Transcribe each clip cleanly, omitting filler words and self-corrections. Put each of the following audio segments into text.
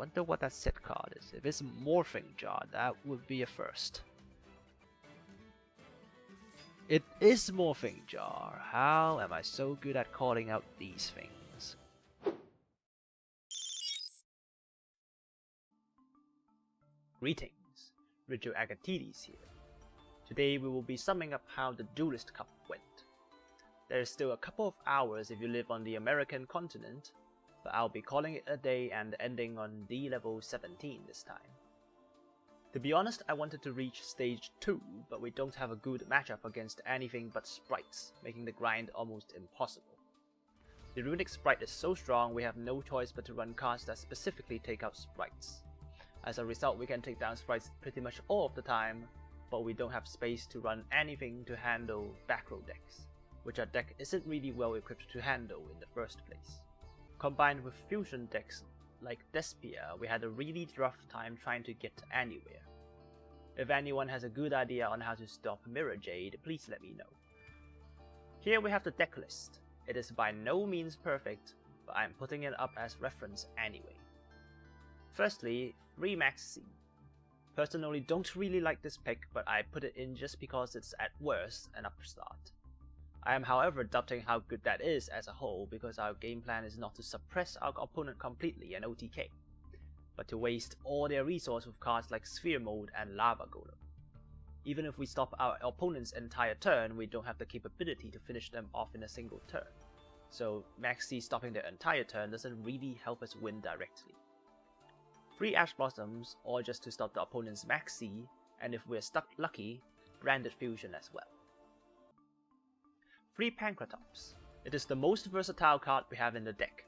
wonder what that set card is. If it's Morphing Jar, that would be a first. It is Morphing Jar. How am I so good at calling out these things? Greetings, Rigil Agateiades here. Today we will be summing up how the Duelist Cup went. There is still a couple of hours if you live on the American continent, but I'll be calling it a day and ending on D level 17 this time. To be honest, I wanted to reach stage 2, but we don't have a good matchup against anything but sprites, making the grind almost impossible. The runic sprite is so strong we have no choice but to run cards that specifically take out sprites. As a result, we can take down sprites pretty much all of the time, but we don't have space to run anything to handle back row decks, which our deck isn't really well equipped to handle in the first place. Combined with fusion decks like Despia, we had a really rough time trying to get anywhere. If anyone has a good idea on how to stop Mirror Jade, please let me know. Here we have the deck list. It is by no means perfect, but I'm putting it up as reference anyway. Firstly, 3 Max C. Personally don't really like this pick, but I put it in just because it's at worst an upstart. I am however doubting how good that is as a whole, because our game plan is not to suppress our opponent completely and OTK, but to waste all their resource with cards like Sphere Mode and Lava Golem. Even if we stop our opponent's entire turn, we don't have the capability to finish them off in a single turn, so Max C stopping their entire turn doesn't really help us win directly. 3 Ash Blossoms, or just to stop the opponent's Max C, and if we're stuck lucky, Branded Fusion as well. 3 Pancratops. It is the most versatile card we have in the deck.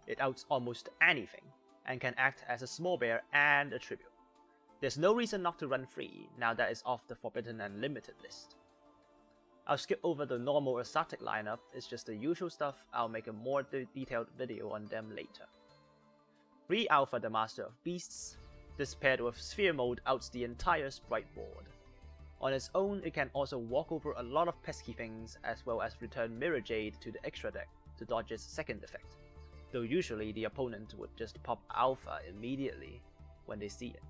It outs almost anything, and can act as a small bear and a tribute. There's no reason not to run 3, now that it's off the Forbidden and Limited list. I'll skip over the normal Ursarctic lineup, it's just the usual stuff. I'll make a more detailed video on them later. 3 Alpha the Master of Beasts. This paired with Sphere Mode outs the entire sprite board. On its own, it can also walk over a lot of pesky things, as well as return Mirror Jade to the extra deck to dodge its second effect, though usually the opponent would just pop Alpha immediately when they see it.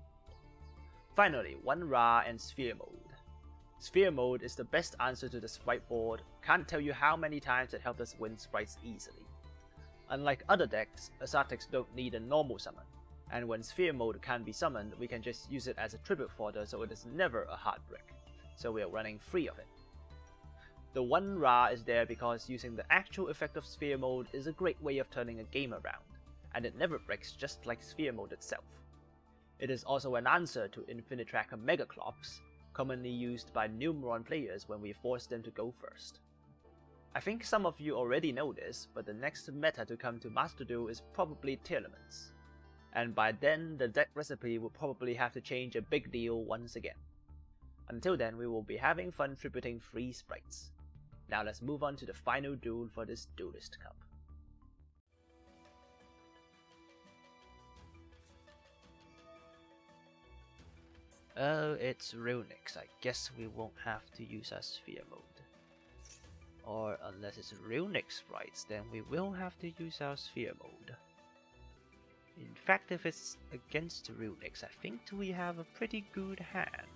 Finally, 1 Ra and Sphere Mode. Sphere Mode is the best answer to the sprite board. Can't tell you how many times it helped us win sprites easily. Unlike other decks, Ursarctics don't need a normal summon, and when Sphere Mode can be summoned, we can just use it as a tribute fodder, so it is never a hard brick, so we are running free of it. The 1 Ra is there because using the actual effect of Sphere Mode is a great way of turning a game around, and it never breaks just like Sphere Mode itself. It is also an answer to Infinitrack Megaclops, commonly used by Numeron players when we force them to go first. I think some of you already know this, but the next meta to come to Master Duel is probably Tearlaments, and by then the deck recipe will probably have to change a big deal once again. Until then, we will be having fun tributing 3 sprites. Now let's move on to the final duel for this Duelist Cup. Oh, it's Runics. I guess we won't have to use our Sphere Mode. Or unless it's Runic sprites, then we will have to use our Sphere Mode. In fact, if it's against Runics, I think we have a pretty good hand.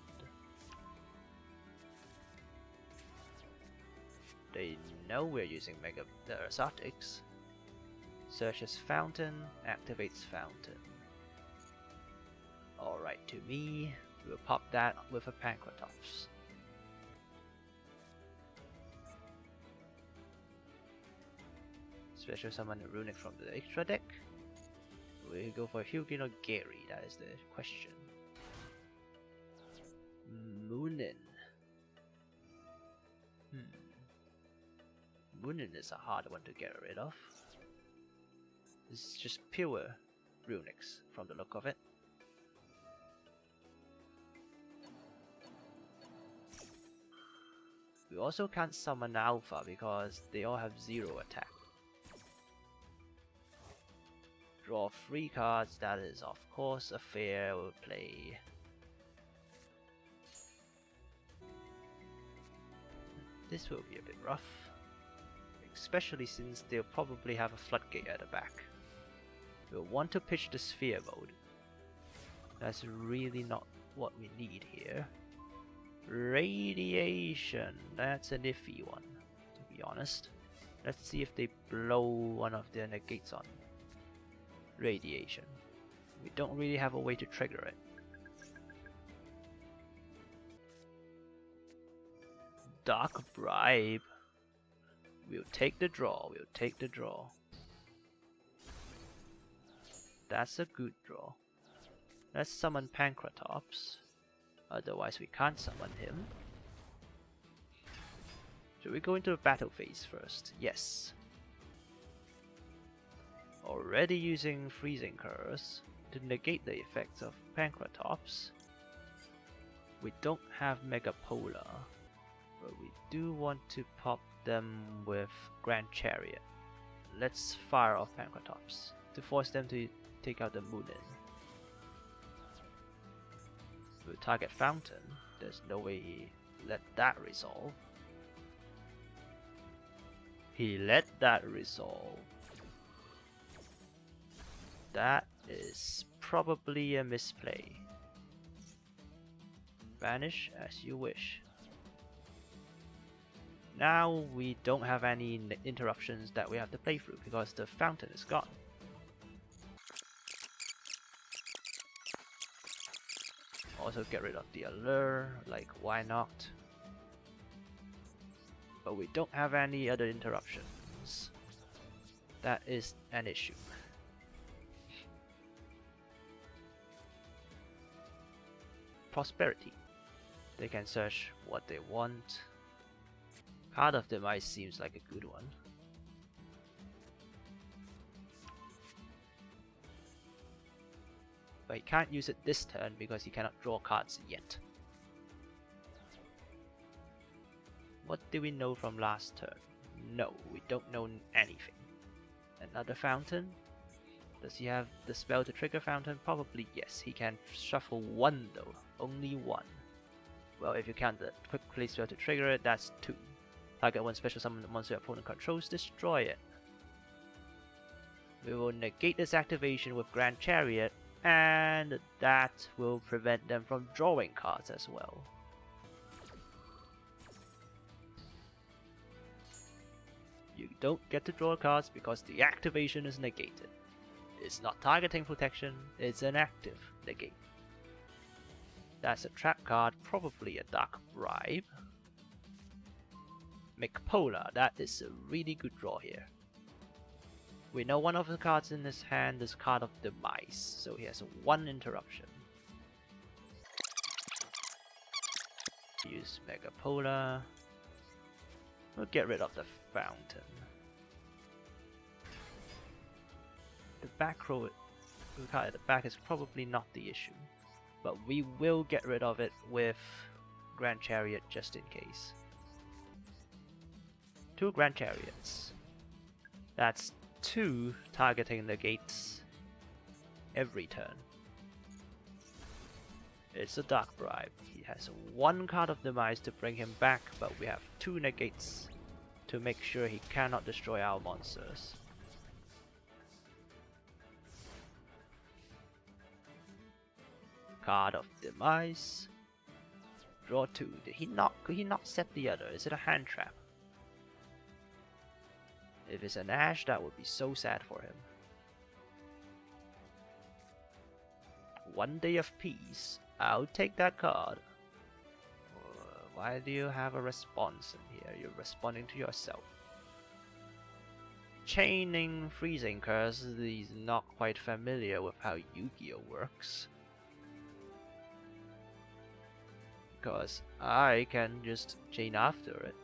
They know we're using the Ursarctics. Searches Fountain, activates Fountain. Alright, to me, we'll pop that with a Pancratops. Special summon a Runic from the extra deck. We go for Yugioh or Gary, that is the question. Moonin. Moonin is a hard one to get rid of. This is just pure Runics from the look of it. We also can't summon Alpha because they all have 0 attack. Draw 3 cards, that is of course a fair play. This will be a bit rough, especially since they'll probably have a floodgate at the back. We'll want to pitch the Sphere Mode, That's really not what we need here. Radiation, that's an iffy one, to be honest. Let's see if they blow one of their negates on radiation. We don't really have a way to trigger it. Dark Bribe. We'll take the draw, we'll take the draw. That's a good draw. Let's summon Pancratops. Otherwise we can't summon him. Should we go into the battle phase first? Yes. Already using Freezing Curse to negate the effects of Pancratops. We don't have Megapolar, but we do want to pop them with Grand Chariot. Let's fire off Pancratops to force them to take out the Moonin. We'll target Fountain. There's no way he let that resolve. He let that resolve. That is probably a misplay. Banish as you wish. Now we don't have any interruptions that we have to play through because the fountain is gone. Also get rid of the allure, like why not? But we don't have any other interruptions. That is an issue. Prosperity. They can search what they want. Card of Demise seems like a good one. But he can't use it this turn because he cannot draw cards yet. What do we know from last turn? No, we don't know anything. Another fountain? Does he have the spell to trigger fountain? Probably yes. He can shuffle one though. Only one. Well, if you count the quick play spell to trigger it, that's 2. Target one special summon the monster your opponent controls, destroy it. We will negate this activation with Grand Chariot, and that will prevent them from drawing cards as well. You don't get to draw cards because the activation is negated. It's not targeting protection, it's an active negate. That's a trap card, probably a Dark Bribe. Megapolar, that is a really good draw here. We know one of the cards in his hand is Card of Demise, so he has 1 interruption. Use Megapolar. We'll get rid of the fountain. The back row card at the back is probably not the issue, but we will get rid of it with Grand Chariot just in case. 2 Grand Chariots. That's 2 targeting the gates every turn. It's a Dark Bribe. He has 1 Card of Demise to bring him back, but we have 2 negates to make sure he cannot destroy our monsters. Card of Demise. Draw 2. Could he not set the other? Is it a hand trap? If it's an Ash, that would be so sad for him. 1 Day of Peace. I'll take that card. Why do you have a response in here? You're responding to yourself. Chaining Freezing Curse is not quite familiar with how Yu-Gi-Oh works. Because I can just chain after it.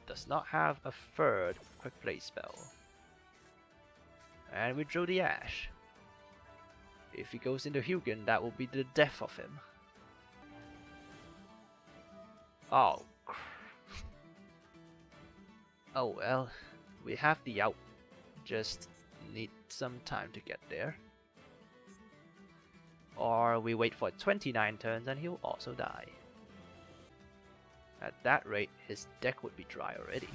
Does not have a 3rd quick play spell. And we drew the Ash. If he goes into Hugin, that will be the death of him. Oh. Oh well, we have the out. Just need some time to get there. Or we wait for 29 turns and he'll also die. At that rate, his deck would be dry already.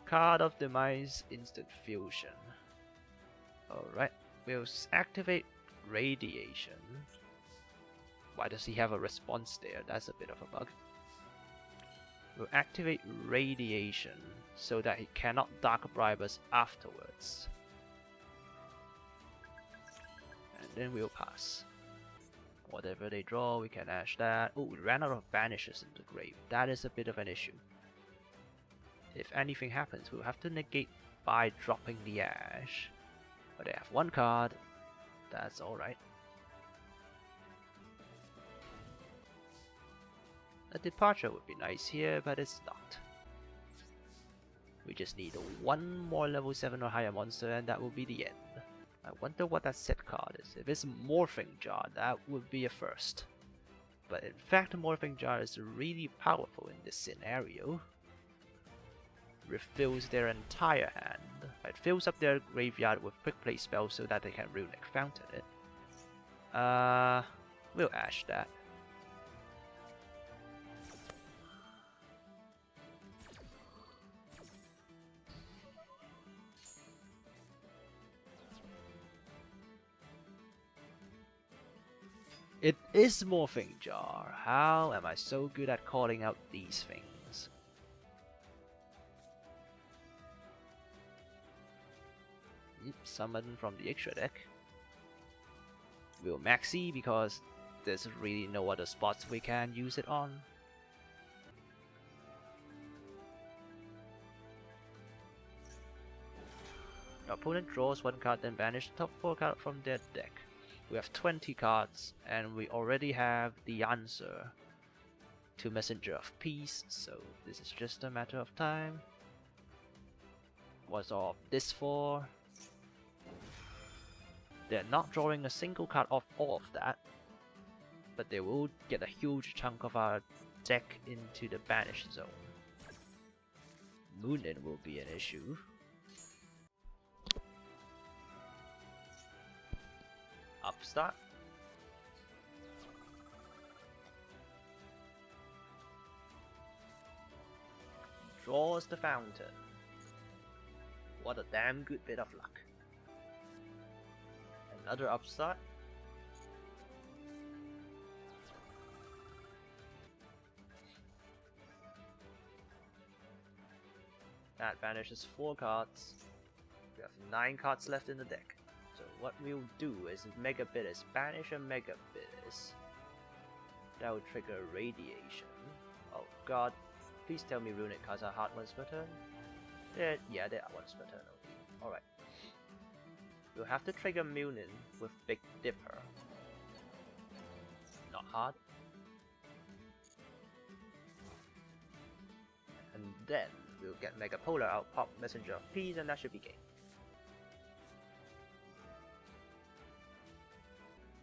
Card of Demise, instant fusion. Alright, we'll activate Radiation. Why does he have a response there? That's a bit of a bug. We'll activate Radiation so that he cannot Dark Bribe us afterwards. And then we'll pass. Whatever they draw, we can ash that. Oh, we ran out of banishes in the grave. That is a bit of an issue. If anything happens, we'll have to negate by dropping the ash. But they have one card. That's alright. A departure would be nice here, but it's not. We just need one more level 7 or higher monster and that will be the end. I wonder what that set card is. If it's Morphing Jar, that would be a first. But in fact, Morphing Jar is really powerful in this scenario. Refills their entire hand. It fills up their graveyard with quick play spells so that they can Runic Fountain it. We'll ash that. It is Morphing Jar. How am I so good at calling out these things? Summon from the extra deck. We'll maxi because there's really no other spots we can use it on. Our opponent draws one card, then banish the top 4 cards from their deck. We have 20 cards, and we already have the answer to Messenger of Peace, so this is just a matter of time. What's all this for? They're not drawing a single card off all of that, but they will get a huge chunk of our deck into the banish zone. Moonin will be an issue. Upstart. Draws the fountain. What a damn good bit of luck. Another upstart. That banishes 4 cards. We have 9 cards left in the deck. So what we'll do is Mega Bitis, banish a Mega Bitis. That will trigger Radiation. Oh god, please tell me Runic cards are hard once per turn. Yeah, they are once per turn only. Alright. We'll have to trigger Munin with Big Dipper. Not hard. And then we'll get Mega Polar out, pop Messenger of Peace, and that should be game.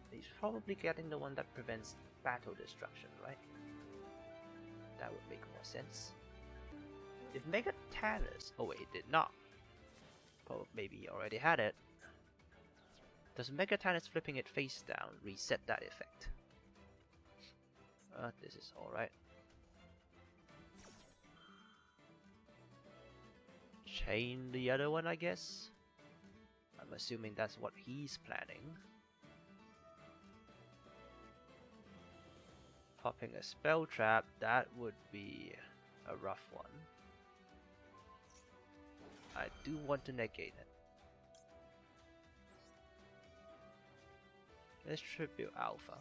He's probably getting the one that prevents battle destruction, right? That would make more sense. If Megatanus... Oh wait, it did not. Oh, maybe he already had it. Does Megatanus flipping it face down reset that effect? This is alright. Chain the other one, I guess? I'm assuming that's what he's planning. Popping a spell trap, that would be a rough one. I do want to negate it. Let's tribute Alpha.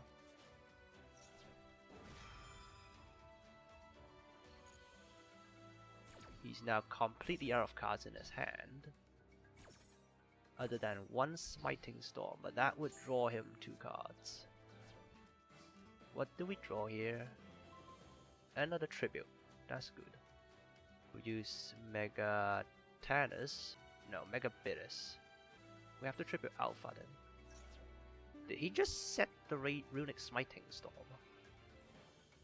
He's now completely out of cards in his hand. Other than one Smiting Storm, but that would draw him 2 cards. What do we draw here? Another tribute. That's good. We use Megatanus. No, Mega Bitis. We have to tribute Alpha then. Did he just set the Runic Smiting Storm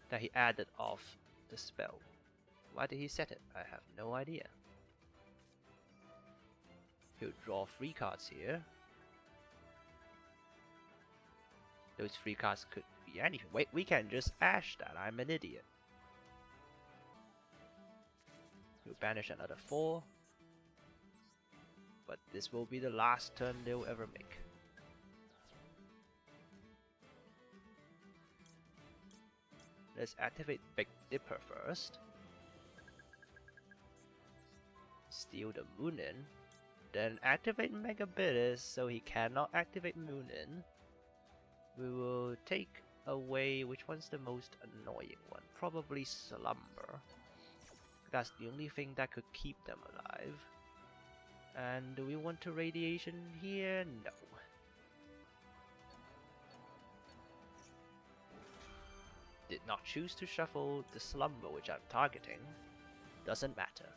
that he added off the spell? Why did he set it? I have no idea. He'll draw 3 cards here. Those 3 cards could be anything. Wait, we can just ash that. I'm an idiot. He'll banish another 4. but this will be the last turn they'll ever make. Let's activate Big Dipper first. Steal the Moonin. Then activate Megabitus so he cannot activate Moonin. We will take away which one's the most annoying one. Probably Slumber. That's the only thing that could keep them alive. And do we want to Radiation here? No. Did not choose to shuffle the Slumber which I'm targeting. Doesn't matter.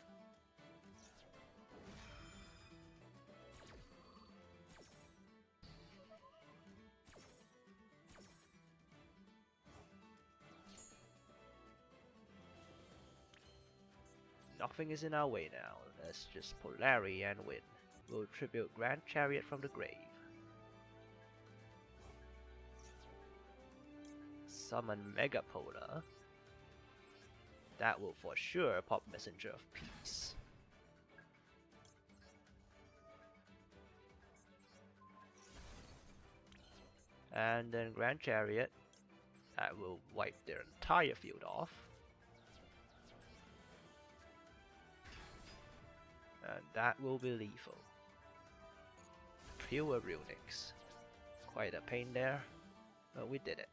Nothing is in our way now. Let's just Polari and win. We'll tribute Grand Chariot from the grave. Summon Megapolar. That will for sure pop Messenger of Peace. And then Grand Chariot. That will wipe their entire field off. And that will be lethal. Pure Runics. Quite a pain there, but we did it.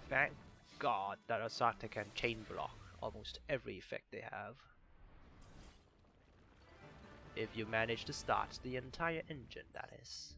Thank God that Ursarctic can chain block almost every effect they have. If you manage to start the entire engine, that is.